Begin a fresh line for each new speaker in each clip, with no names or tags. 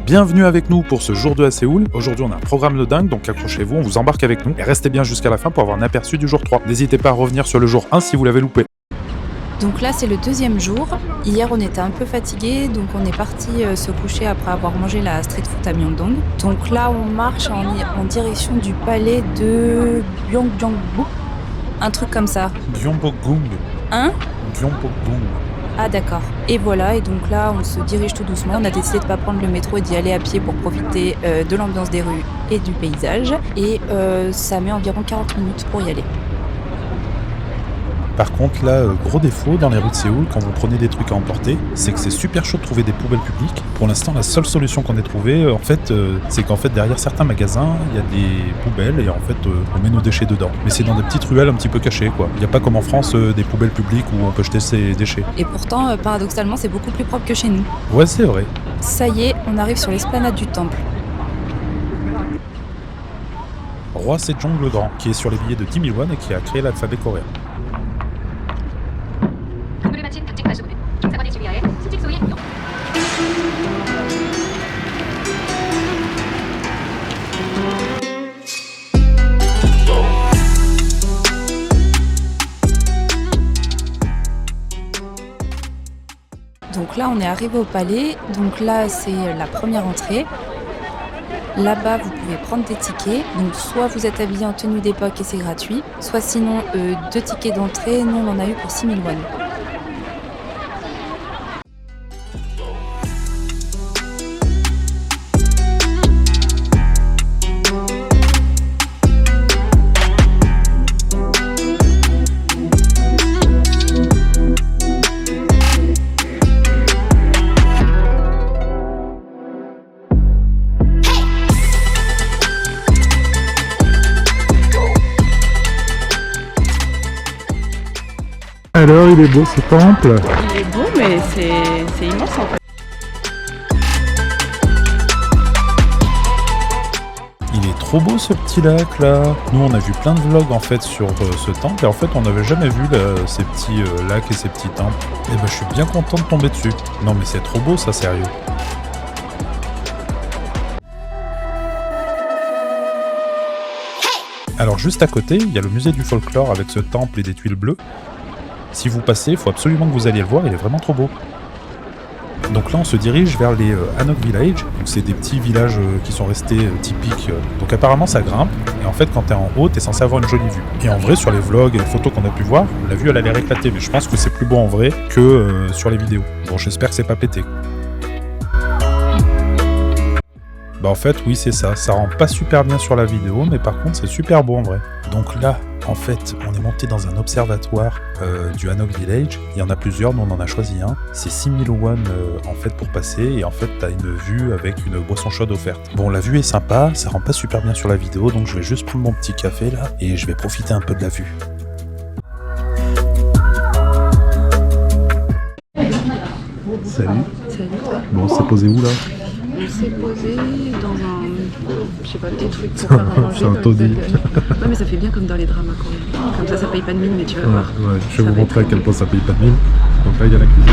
Bienvenue avec nous pour ce jour 2 à Séoul. Aujourd'hui on a un programme de dingue, donc accrochez-vous, on vous embarque avec nous et restez bien jusqu'à la fin pour avoir un aperçu du jour 3. N'hésitez pas à revenir sur le jour 1 si vous l'avez loupé.
Donc là c'est le deuxième jour. Hier on était un peu fatigués, donc on est parti se coucher après avoir mangé la street food à Myeongdong. Donc là on marche en direction du palais de Gyeongbokgung. Un truc comme ça.
Gyeongbokgung.
Hein?
Gyeongbokgung.
Ah d'accord. Et voilà, et donc là on se dirige tout doucement. On a décidé de ne pas prendre le métro et d'y aller à pied pour profiter de l'ambiance des rues et du paysage. Et ça met environ 40 minutes pour y aller.
Par contre là, gros défaut dans les rues de Séoul, quand vous prenez des trucs à emporter, c'est que c'est super chaud de trouver des poubelles publiques. Pour l'instant, la seule solution qu'on ait trouvée, c'est qu'en fait derrière certains magasins, il y a des poubelles et en fait on met nos déchets dedans. Mais c'est dans des petites ruelles un petit peu cachées quoi. Il n'y a pas comme en France des poubelles publiques où on peut jeter ses déchets.
Et pourtant, paradoxalement, c'est beaucoup plus propre que chez nous.
Ouais, c'est vrai.
Ça y est, on arrive sur l'esplanade du temple.
Roi Sejong le Grand, qui est sur les billets de 10 000 won et qui a créé l'alphabet coréen.
Donc là, on est arrivé au palais. Donc là, c'est la première entrée. Là-bas, vous pouvez prendre des tickets. Donc soit vous êtes habillé en tenue d'époque et c'est gratuit, soit sinon 2 tickets d'entrée. Nous, on en a eu pour 6 000 won.
Alors, il est beau ce temple.
Il est beau, mais c'est immense en fait.
Il est trop beau ce petit lac là. Nous on a vu plein de vlogs en fait sur ce temple et en fait on n'avait jamais vu ces petits lacs et ces petits temples. Et ben je suis bien content de tomber dessus. Non mais c'est trop beau ça, sérieux. Alors juste à côté, il y a le musée du folklore avec ce temple et des tuiles bleues. Si vous passez, il faut absolument que vous alliez le voir, il est vraiment trop beau. Donc là on se dirige vers les Hanok Village, donc c'est des petits villages qui sont restés typiques. Donc apparemment ça grimpe, et en fait quand t'es en haut, t'es censé avoir une jolie vue. Et en vrai sur les vlogs et les photos qu'on a pu voir, la vue elle a l'air éclatée, mais je pense que c'est plus beau en vrai que sur les vidéos. Bon j'espère que c'est pas pété. Bah en fait oui c'est ça rend pas super bien sur la vidéo, mais par contre c'est super beau en vrai. Donc là, en fait, on est monté dans un observatoire du Hanok Village. Il y en a plusieurs, nous on en a choisi un. C'est 6 000 won en fait pour passer, et en fait t'as une vue avec une boisson chaude offerte. Bon, la vue est sympa, ça rend pas super bien sur la vidéo, donc je vais juste prendre mon petit café là, et je vais profiter un peu de la vue. Salut.
Salut.
Bon, on s'est posé où là?
On s'est posé dans un, je sais pas, des trucs pour faire à manger.
C'est un taudis.
Non mais ça fait bien comme dans les dramas coréens. Comme ça paye pas de mine, mais tu vas voir.
Ouais, je vais vous montrer à quel point ça paye pas de mine. Donc là il y a la cuisine.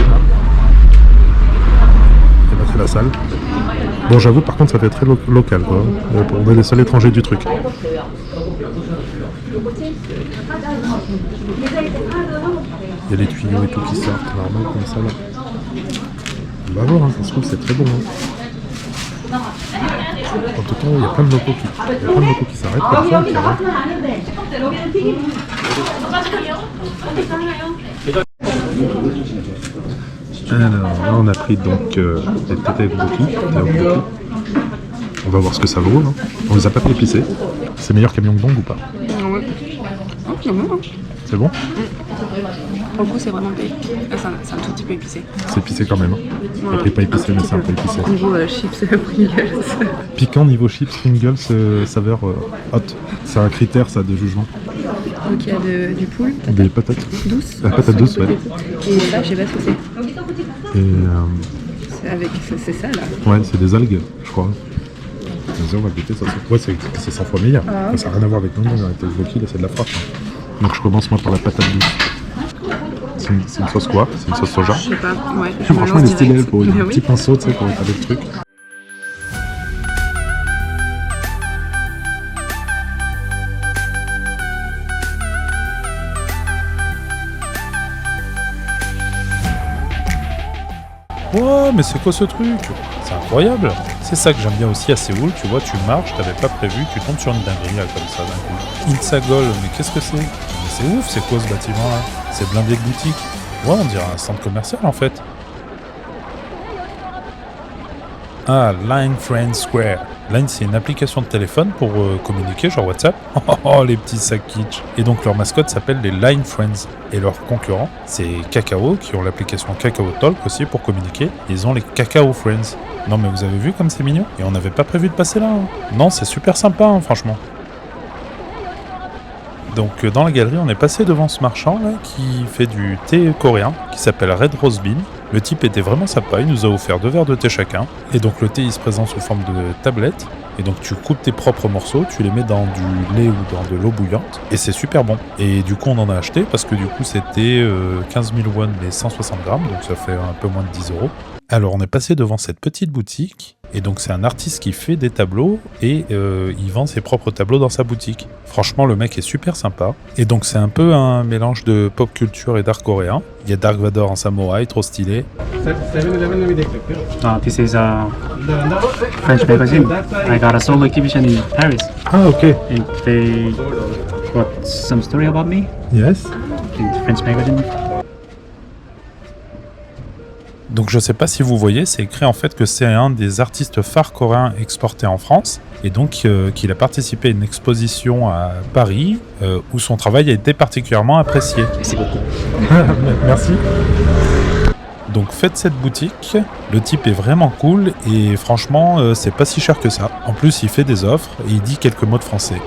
Et là c'est la salle. Bon j'avoue par contre ça fait très local quoi. On est les seuls étrangers du truc. Il y a les tuyaux et tout qui sortent, normal comme ça là. On va voir, hein, ça se trouve c'est très bon. Hein. En tout cas, il y a plein de locaux qui s'arrêtent comme ça et qui arrêtent. Alors là on a pris donc des tteokbokki. On va voir ce que ça vaut. Hein. On les a pas fait épicer. C'est meilleur qu'à Myeongdong ou pas?
Ouais. Oh, c'est bon.
C'est bon?
Pour le coup, c'est vraiment épicé. C'est un tout petit peu épicé.
C'est épicé quand même. Hein. Ouais. Après pas épicé, mais c'est un peu épicé.
Niveau chips Pringles.
Piquant niveau chips Pringles, saveur hot. C'est un critère ça de jugement.
Donc il y a du poule.
Des patates.
Douces.
La patate douce, ouais.
Et ça, je sais pas ce que c'est.
Et
c'est ça là.
Ouais, c'est des algues, je crois. Vas-y, on va goûter ça. Ouais, c'est 100 fois meilleur. Ah. Ça n'a rien à voir avec nous, on a été bloqué, là c'est de la frappe. Hein. Donc je commence moi par la patate douce. C'est une sauce quoi? C'est une sauce soja?
Je sais pas, ouais.
Franchement, elle est stylée pour un petit pinceau, tu sais, pour étaler le truc. Wow, mais c'est quoi ce truc? C'est incroyable. C'est ça que j'aime bien aussi à Séoul, tu vois, tu marches, t'avais pas prévu, tu tombes sur une dinguerie là comme ça d'un coup. Insagol, mais qu'est-ce que c'est? Mais c'est ouf, c'est quoi ce bâtiment là? C'est blindé de boutiques. Ouais, on dirait un centre commercial en fait. Ah, Line Friend Square. Line, c'est une application de téléphone pour communiquer, genre WhatsApp. Oh, les petits sacs kitsch. Et donc leur mascotte s'appelle les Line Friends. Et leurs concurrents, c'est Kakao, qui ont l'application Kakao Talk aussi pour communiquer. Ils ont les Kakao Friends. Non mais vous avez vu comme c'est mignon? Et on n'avait pas prévu de passer là. Hein. Non, c'est super sympa, hein, franchement. Donc dans la galerie, on est passé devant ce marchand là qui fait du thé coréen, qui s'appelle Red Rose Bean. Le type était vraiment sympa, il nous a offert 2 verres de thé chacun. Et donc le thé il se présente sous forme de tablette. Et donc tu coupes tes propres morceaux, tu les mets dans du lait ou dans de l'eau bouillante. Et c'est super bon. Et du coup on en a acheté parce que du coup c'était 15 000 won les 160 grammes. Donc ça fait un peu moins de 10 euros. Alors on est passé devant cette petite boutique. Et donc c'est un artiste qui fait des tableaux et il vend ses propres tableaux dans sa boutique. Franchement le mec est super sympa. Et donc c'est un peu un mélange de pop culture et d'art coréen. Il y a Dark Vador en samouraï, trop stylé.
This is a French magazine. I got a solo exhibition in Paris.
Ah ok.
And they got some story about me
Yes.
in French magazine.
Donc je sais pas si vous voyez, c'est écrit en fait que c'est un des artistes phares coréens exportés en France et donc qu'il a participé à une exposition à Paris où son travail a été particulièrement apprécié.
Merci beaucoup.
Merci. Donc faites cette boutique, le type est vraiment cool et franchement c'est pas si cher que ça. En plus il fait des offres et il dit quelques mots de français.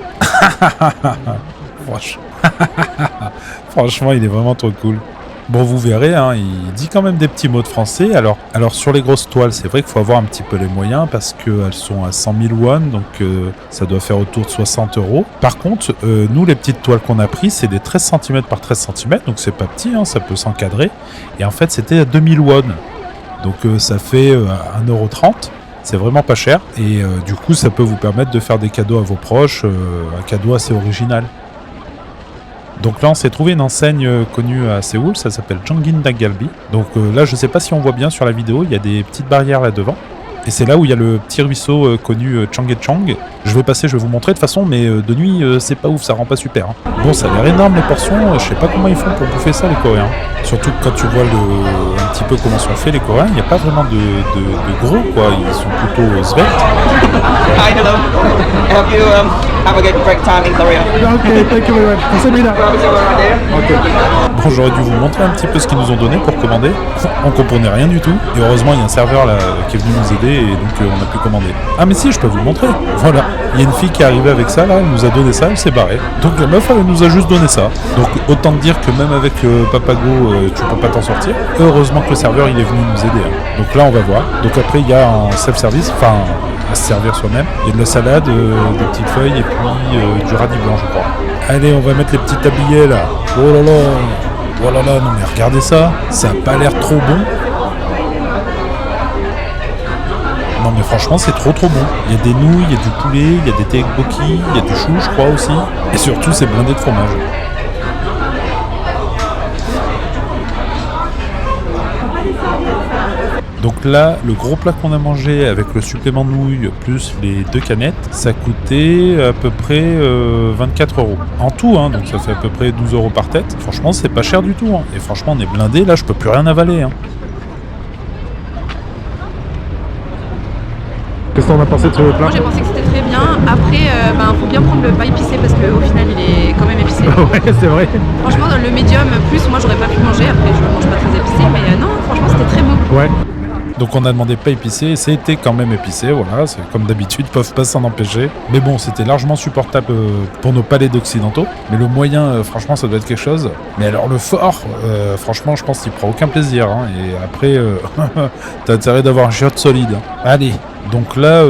Franchement il est vraiment trop cool. Bon, vous verrez, hein, il dit quand même des petits mots de français. Alors sur les grosses toiles, c'est vrai qu'il faut avoir un petit peu les moyens parce qu'elles sont à 100 000 won, donc ça doit faire autour de 60 euros. Par contre, nous, les petites toiles qu'on a prises, c'est des 13 cm par 13 cm, donc c'est pas petit, hein, ça peut s'encadrer. Et en fait, c'était à 2000 won, donc ça fait 1,30 €. C'est vraiment pas cher et du coup, ça peut vous permettre de faire des cadeaux à vos proches, un cadeau assez original. Donc là on s'est trouvé une enseigne connue à Séoul, ça s'appelle Jongin Dagalbi. Donc là je sais pas si on voit bien sur la vidéo, il y a des petites barrières là devant. Et c'est là où il y a le petit ruisseau connu Changhaechang. Je vais passer, je vais vous montrer de toute façon, mais de nuit c'est pas ouf, ça rend pas super. Hein. Bon, ça a l'air énorme les portions, je sais pas comment ils font pour bouffer ça les Coréens. Surtout que quand tu vois un petit peu comment sont faits les Coréens, il n'y a pas vraiment de gros quoi, ils sont plutôt svelte.
Hi, hello. I hope you have a good break time in Korea.
Ok, thank you very much.
Okay.
Bon, j'aurais dû vous montrer un petit peu ce qu'ils nous ont donné pour commander. On comprenait rien du tout. Et heureusement, il y a un serveur là qui est venu nous aider et donc on a pu commander. Ah mais si, je peux vous le montrer. Voilà. Il y a une fille qui est arrivée avec ça là, elle nous a donné ça, elle s'est barrée. Donc la meuf, elle nous a juste donné ça. Donc autant te dire que même avec Papago, tu peux pas t'en sortir. Heureusement que le serveur, il est venu nous aider. Hein. Donc là, on va voir. Donc après, il y a un self-service, enfin à se servir soi-même. Il y a de la salade, des petites feuilles et puis du radis blanc, je crois. Allez, on va mettre les petits tabliers là. Oh là là. Oh là là, non mais regardez ça, ça a pas l'air trop bon. Non mais franchement c'est trop bon. Il y a des nouilles, il y a du poulet, il y a des tteokbokki, il y a du chou je crois aussi. Et surtout c'est blindé de fromage. Donc là, le gros plat qu'on a mangé avec le supplément de nouilles plus les 2 canettes, ça coûtait à peu près 24 €. En tout, hein, donc ça fait à peu près 12 € par tête. Franchement, c'est pas cher du tout. Hein. Et franchement, on est blindé, là, je peux plus rien avaler. Hein. Qu'est-ce qu'on a pensé de ce plat?
Moi j'ai pensé que c'était très bien. Après, faut bien prendre le pas épicé parce qu'au final il est quand même épicé.
Ouais, c'est vrai.
Franchement, dans le médium plus, moi j'aurais pas pu manger. Après, je mange pas très épicé, mais non, franchement c'était très bon.
Ouais. Donc on a demandé pas épicé et c'était quand même épicé, voilà, c'est comme d'habitude, ils peuvent pas s'en empêcher. Mais bon, c'était largement supportable pour nos palais d'occidentaux. Mais le moyen, franchement, ça doit être quelque chose. Mais alors le fort, franchement, je pense qu'il prend aucun plaisir. Hein. Et après, t'as intérêt d'avoir un shot solide. Hein. Allez, donc là,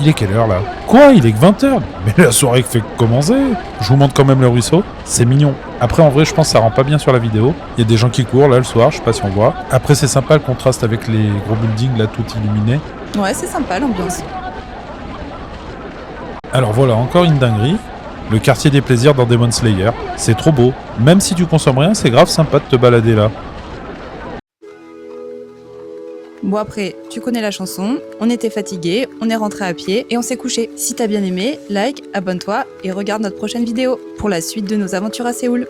il est quelle heure là? Quoi? Il est que 20h? Mais la soirée fait que commencer. Je vous montre quand même le ruisseau, c'est mignon. Après, en vrai, je pense que ça rend pas bien sur la vidéo. Il y a des gens qui courent là le soir, je sais pas si on voit. Après, c'est sympa le contraste avec les gros buildings là, tout illuminés.
Ouais, c'est sympa l'ambiance.
Alors voilà, encore une dinguerie. Le quartier des plaisirs dans Demon Slayer. C'est trop beau. Même si tu consommes rien, c'est grave sympa de te balader là.
Bon après, tu connais la chanson, on était fatigués, on est rentré à pied et on s'est couché. Si t'as bien aimé, like, abonne-toi et regarde notre prochaine vidéo pour la suite de nos aventures à Séoul.